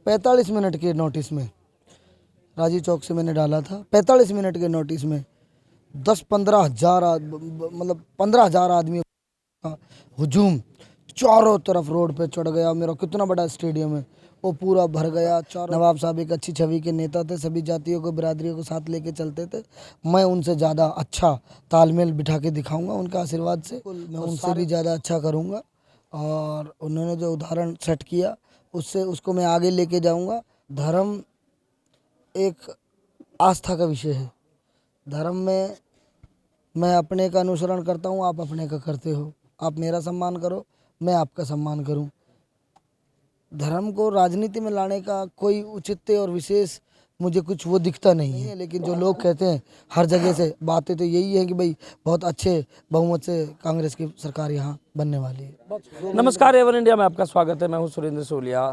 45 minute के notice में राजी चौक से मैंने डाला था। 45 मिनट के नोटिस में 10-15 हज़ार मतलब 15,000 आदमी का हुजूम चारों तरफ रोड पे चढ़ गया। मेरा कितना बड़ा स्टेडियम है वो पूरा भर गया। नवाब साहब एक अच्छी छवि के नेता थे, सभी जातियों को बिरादरियों को साथ लेके चलते थे। मैं उनसे ज़्यादा अच्छा तालमेल बिठा के दिखाऊंगा उनका आशीर्वाद से, मैं उनसे भी ज़्यादा अच्छा करूंगा। और उन्होंने जो उदाहरण सेट किया उसको मैं आगे लेके जाऊंगा। धर्म एक आस्था का विषय है। धर्म में मैं अपने का अनुसरण करता हूँ, आप अपने का करते हो। आप मेरा सम्मान करो, मैं आपका सम्मान करूँ। धर्म को राजनीति में लाने का कोई औचित्य और विशेष मुझे कुछ वो दिखता नहीं है। लेकिन जो लोग कहते हैं हर जगह से बातें तो यही है कि भाई बहुत अच्छे बहुमत से कांग्रेस की सरकार यहाँ बनने वाली है। नमस्कार, एवन इंडिया में आपका स्वागत है। मैं हूँ सुरेंद्र सोलिया।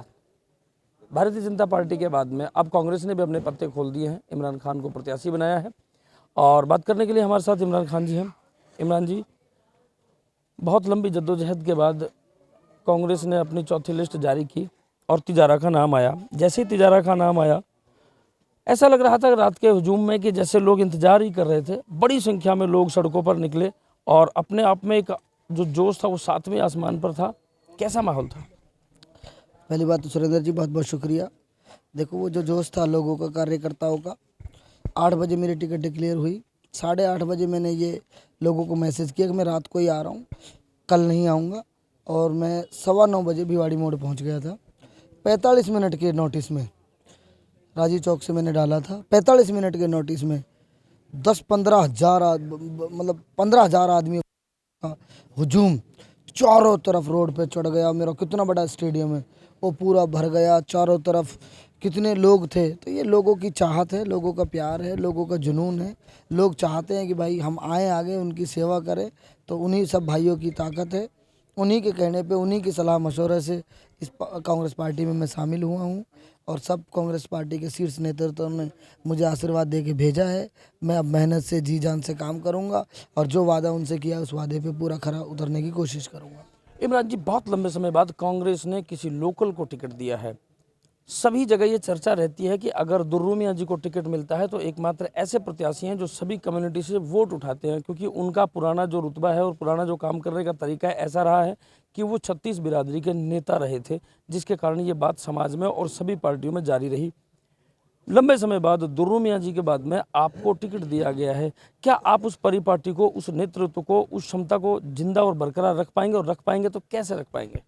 भारतीय जनता पार्टी के बाद में अब कांग्रेस ने भी अपने पत्ते खोल दिए हैं। इमरान खान को प्रत्याशी बनाया है और बात करने के लिए हमारे साथ इमरान खान जी हैं। इमरान जी, बहुत लंबी जद्दोजहद के बाद कांग्रेस ने अपनी चौथी लिस्ट जारी की और तिजारा का नाम आया। जैसे ही तिजारा का नाम आया, ऐसा लग रहा था रात के हुजूम में कि जैसे लोग इंतजार ही कर रहे थे। बड़ी संख्या में लोग सड़कों पर निकले और अपने आप में एक जो जोश था वो सातवें आसमान पर था। कैसा माहौल था? पहली बात तो सुरेंद्र जी बहुत बहुत शुक्रिया। देखो, वो जो जोश था लोगों का, कार्यकर्ताओं का, 8 बजे मेरी टिकट डिक्लेयर हुई। 8:30 बजे मैंने ये लोगों को मैसेज किया कि मैं रात को ही आ रहा हूँ, कल नहीं आऊँगा। और मैं 9:15 बजे भिवाड़ी मोड़ पहुँच गया था। 45 मिनट के नोटिस में राजी चौक से मैंने डाला था। 45 मिनट के नोटिस में 10-15 हज़ार मतलब 15,000 आदमी का हुजूम चारों तरफ रोड पे चढ़ गया। मेरा कितना बड़ा स्टेडियम है वो पूरा भर गया। चारों तरफ कितने लोग थे। तो ये लोगों की चाहत है, लोगों का प्यार है, लोगों का जुनून है। लोग चाहते हैं कि भाई हम आए आगे, उनकी सेवा करें। तो उन्हीं सब भाइयों की ताकत है, उन्हीं के कहने पे, उन्हीं की सलाह मशवरे से इस कांग्रेस पार्टी में मैं शामिल हुआ हूँ। और सब कांग्रेस पार्टी के शीर्ष नेतृत्व ने मुझे आशीर्वाद दे के भेजा है। मैं अब मेहनत से जी जान से काम करूँगा और जो वादा उनसे किया उस वादे पे पूरा खरा उतरने की कोशिश करूँगा। इमरान जी, बहुत लंबे समय बाद कांग्रेस ने किसी लोकल को टिकट दिया है। सभी जगह ये चर्चा रहती है कि अगर दुर्रू मियां जी को टिकट मिलता है तो एकमात्र ऐसे प्रत्याशी हैं जो सभी कम्युनिटी से वोट उठाते हैं, क्योंकि उनका पुराना जो रुतबा है और पुराना जो काम करने का तरीका है ऐसा रहा है कि वो 36 बिरादरी के नेता रहे थे, जिसके कारण ये बात समाज में और सभी पार्टियों में जारी रही। लंबे समय बाद दुर्रू मियां जी के बाद में आपको टिकट दिया गया है। क्या आप उस परिपाटी को, उस नेतृत्व को, उस क्षमता को जिंदा और बरकरार रख पाएंगे, और रख पाएंगे तो कैसे रख पाएंगे?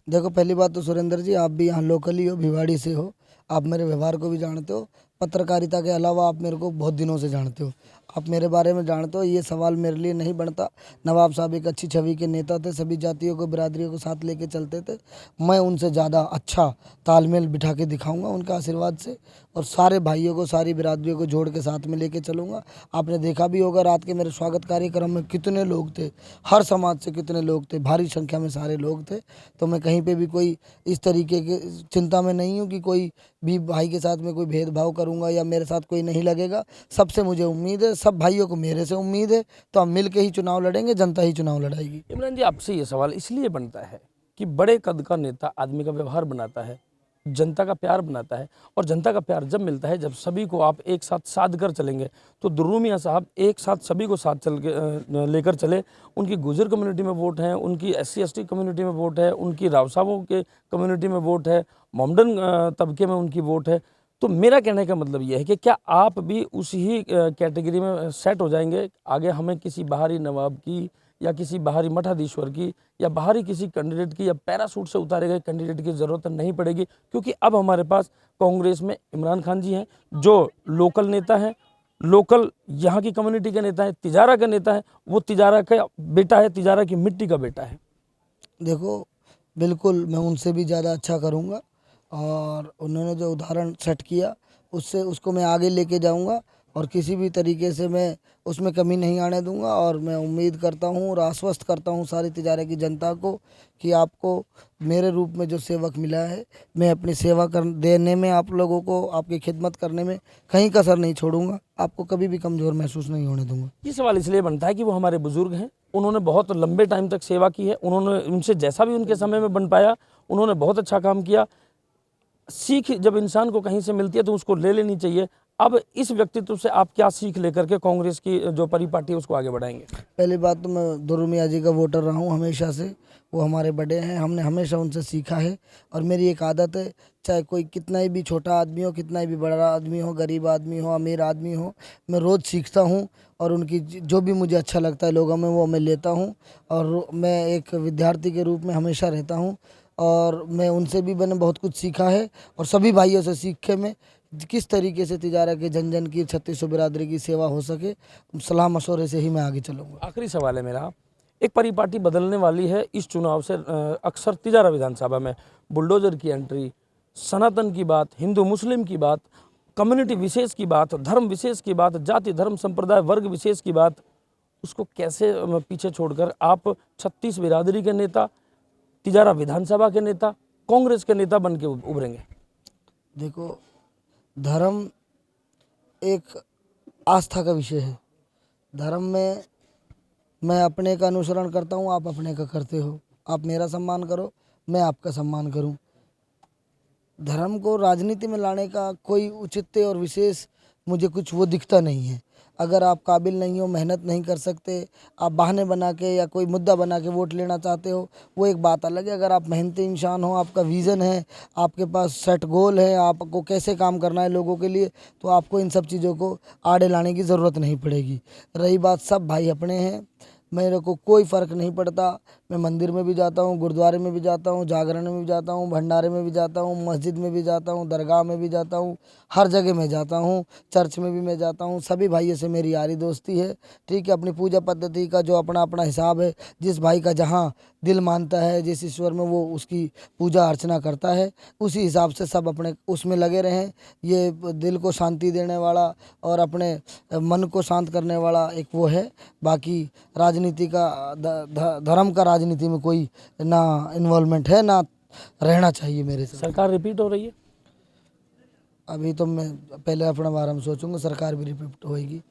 देखो, पहली बात तो सुरेंद्र जी, आप भी यहाँ लोकल ही हो, भिवाड़ी से हो। आप मेरे व्यवहार को भी जानते हो। पत्रकारिता के अलावा आप मेरे को बहुत दिनों से जानते हो, आप मेरे बारे में जानते हो। ये सवाल मेरे लिए नहीं बनता। नवाब साहब एक अच्छी छवि के नेता थे, सभी जातियों को बिरादरियों को साथ लेके चलते थे। मैं उनसे ज़्यादा अच्छा तालमेल बिठा के दिखाऊंगा उनका आशीर्वाद से, और सारे भाइयों को, सारी बिरादरियों को जोड़ के साथ में लेके चलूँगा। आपने देखा भी होगा रात के मेरे स्वागत कार्यक्रम में कितने लोग थे, हर समाज से कितने लोग थे, भारी संख्या में सारे लोग थे। तो मैं कहीं पे भी कोई इस तरीके की चिंता में नहीं हूँ कि कोई भी भाई के साथ में कोई भेदभाव करूँगा या मेरे साथ कोई नहीं लगेगा। सबसे मुझे उम्मीद है, सब भाइयों को मेरे से उम्मीद है। तो हम मिल के ही चुनाव लड़ेंगे, जनता ही चुनाव लड़ाएगी। इमरान जी, आपसे ये सवाल इसलिए बनता है कि बड़े कद का नेता आदमी का व्यवहार बनाता है, जनता का प्यार बनाता है, और जनता का प्यार जब मिलता है, जब सभी को आप एक साथ साध कर चलेंगे। तो दुर्रू मियां साहब एक साथ सभी को साथ चल के लेकर चले। उनकी गुजर कम्युनिटी में वोट है, उनकी SC ST कम्युनिटी में वोट है, उनकी राव साहबों के कम्युनिटी में वोट है, मोमडन तबके में उनकी वोट है। तो मेरा कहने का मतलब यह है कि क्या आप भी उसी कैटेगरी में सेट हो जाएंगे? आगे हमें किसी बाहरी नवाब की या किसी बाहरी मठाधीश्वर की या बाहरी किसी कैंडिडेट की या पैरासूट से उतारे गए कैंडिडेट की ज़रूरत नहीं पड़ेगी, क्योंकि अब हमारे पास कांग्रेस में इमरान खान जी हैं जो लोकल नेता हैं, लोकल यहाँ की कम्युनिटी के नेता हैं, तिजारा का नेता है, वो तिजारा का बेटा है, तिजारा की मिट्टी का बेटा है। देखो, बिल्कुल मैं उनसे भी ज़्यादा अच्छा करूँगा। और उन्होंने जो उदाहरण सेट किया उसको मैं आगे लेके जाऊँगा, और किसी भी तरीके से मैं उसमें कमी नहीं आने दूंगा। और मैं उम्मीद करता हूँ और आश्वस्त करता हूँ सारी तिजारा की जनता को कि आपको मेरे रूप में जो सेवक मिला है, मैं अपनी सेवा कर देने में, आप लोगों को आपकी खिदमत करने में कहीं कसर नहीं छोड़ूंगा। आपको कभी भी कमज़ोर महसूस नहीं होने दूंगा। ये सवाल इसलिए बनता है कि वो हमारे बुजुर्ग हैं, उन्होंने बहुत लंबे टाइम तक सेवा की है, उन्होंने उनसे जैसा भी उनके समय में बन पाया उन्होंने बहुत अच्छा काम किया। सीख जब इंसान को कहीं से मिलती है तो उसको ले लेनी चाहिए। अब इस व्यक्तित्व से आप क्या सीख लेकर के कांग्रेस की जो परिपाटी है उसको आगे बढ़ाएंगे? पहली बात तो मैं दुर्रू मियाँ जी का वोटर रहा हूँ हमेशा से। वो हमारे बड़े हैं, हमने हमेशा उनसे सीखा है। और मेरी एक आदत है, चाहे कोई कितना ही भी छोटा आदमी हो, कितना ही भी बड़ा आदमी हो, गरीब आदमी हो, अमीर आदमी हो, मैं रोज़ सीखता हूँ। और उनकी जो भी मुझे अच्छा लगता है लोगों में, वो मैं लेता हूँ। और मैं एक विद्यार्थी के रूप में हमेशा रहता हूँ। और मैं उनसे भी मैंने बहुत कुछ सीखा है। और सभी भाइयों से सीख के मैं किस तरीके से तिजारा के जन जन की 3600 बिरादरी की सेवा हो सके, सलाह मशवरे से ही मैं आगे चलूँगा। आखिरी सवाल है मेरा, एक परिपाटी बदलने वाली है इस चुनाव से। अक्सर तिजारा विधानसभा में बुलडोजर की एंट्री, सनातन की बात, हिंदू मुस्लिम की बात, कम्युनिटी विशेष की बात, धर्म विशेष की बात, जाति धर्म संप्रदाय वर्ग विशेष की बात, उसको कैसे पीछे छोड़कर आप 36 बिरादरी के नेता, तिजारा विधानसभा के नेता, कांग्रेस के नेता बन के उभरेंगे? देखो, धर्म एक आस्था का विषय है। धर्म में मैं अपने का अनुसरण करता हूँ, आप अपने का करते हो। आप मेरा सम्मान करो, मैं आपका सम्मान करूँ। धर्म को राजनीति में लाने का कोई औचित्य और विशेष मुझे कुछ वो दिखता नहीं है। अगर आप काबिल नहीं हो, मेहनत नहीं कर सकते, आप बहाने बना के या कोई मुद्दा बना के वोट लेना चाहते हो, वो एक बात अलग है। अगर आप मेहनती इंसान हो, आपका विज़न है, आपके पास सेट गोल है, आपको कैसे काम करना है लोगों के लिए, तो आपको इन सब चीज़ों को आड़े लाने की ज़रूरत नहीं पड़ेगी। रही बात, सब भाई अपने हैं, मेरे को कोई फ़र्क नहीं पड़ता। मैं मंदिर में भी जाता हूँ, गुरुद्वारे में भी जाता हूँ, जागरण में भी जाता हूँ, भंडारे में भी जाता हूँ, मस्जिद में भी जाता हूँ, दरगाह में भी जाता हूँ, हर जगह मैं जाता हूँ, चर्च में भी मैं जाता हूँ। सभी भाइयों से मेरी यारी दोस्ती है, ठीक है। अपनी पूजा पद्धति का जो अपना अपना हिसाब है, जिस भाई का जहाँ दिल मानता है, जिस ईश्वर में वो उसकी पूजा अर्चना करता है, उसी हिसाब से सब अपने उसमें लगे रहें। ये दिल को शांति देने वाला और अपने मन को शांत करने वाला एक वो है। बाकी राजनीति का धर्म का राजनीति में कोई ना इन्वॉल्वमेंट है, ना रहना चाहिए मेरे से। सरकार रिपीट हो रही है? अभी तो मैं पहले अपना बारे में सोचूंगा, सरकार भी रिपीट होएगी।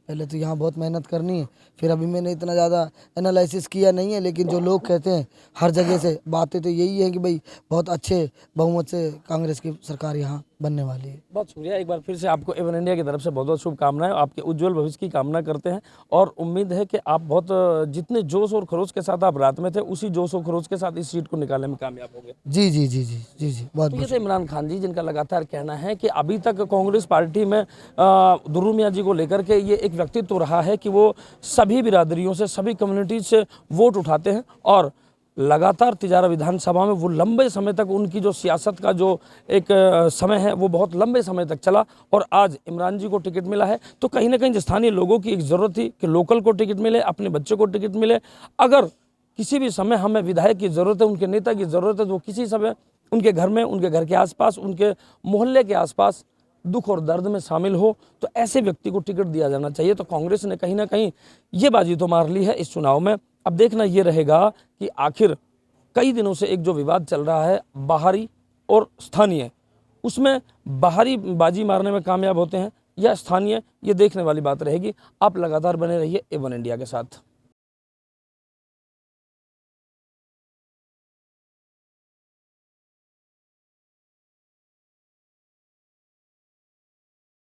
पहले तो यहाँ बहुत मेहनत करनी है, फिर अभी मैंने इतना ज़्यादा एनालिसिस किया नहीं है। लेकिन जो लोग कहते हैं हर जगह से बातें तो यही है कि भाई बहुत अच्छे बहुमत से कांग्रेस की सरकार यहाँ बनने वाली है। बहुत शुक्रिया, एक बार फिर से आपको एवन इंडिया की तरफ से बहुत बहुत शुभकामनाएं। आपके उज्जवल भविष्य की कामना करते हैं और उम्मीद है कि आप बहुत जितने जोश और खरोश के साथ आप रात में थे, उसी जोश और खरोश के साथ इस सीट को निकालने में कामयाब होंगे। जी जी जी जी जी जी, बहुत तो बहुत ये थे इमरान खान जी, जिनका लगातार कहना है कि अभी तक कांग्रेस पार्टी में दुर्रू मियाँ जी को लेकर के ये एक व्यक्तित्व रहा है कि वो सभी बिरादरियों से, सभी कम्युनिटीज से वोट उठाते हैं और लगातार तिजारा विधानसभा में वो लंबे समय तक उनकी जो सियासत का जो एक समय है वो बहुत लंबे समय तक चला। और आज इमरान जी को टिकट मिला है तो कहीं ना कहीं स्थानीय लोगों की एक ज़रूरत थी कि लोकल को टिकट मिले, अपने बच्चे को टिकट मिले। अगर किसी भी समय हमें विधायक की ज़रूरत है, उनके नेता की ज़रूरत है, तो किसी समय उनके घर में, उनके घर के आसपास, उनके मोहल्ले के आसपास दुख और दर्द में शामिल हो, तो ऐसे व्यक्ति को टिकट दिया जाना चाहिए। तो कांग्रेस ने कहीं ना कहीं ये बाजी तो मार ली है इस चुनाव में। अब देखना ये रहेगा कि आखिर कई दिनों से एक जो विवाद चल रहा है बाहरी और स्थानीय, उसमें बाहरी बाजी मारने में कामयाब होते हैं या स्थानीय, ये देखने वाली बात रहेगी। आप लगातार बने रहिए एवन इंडिया के साथ।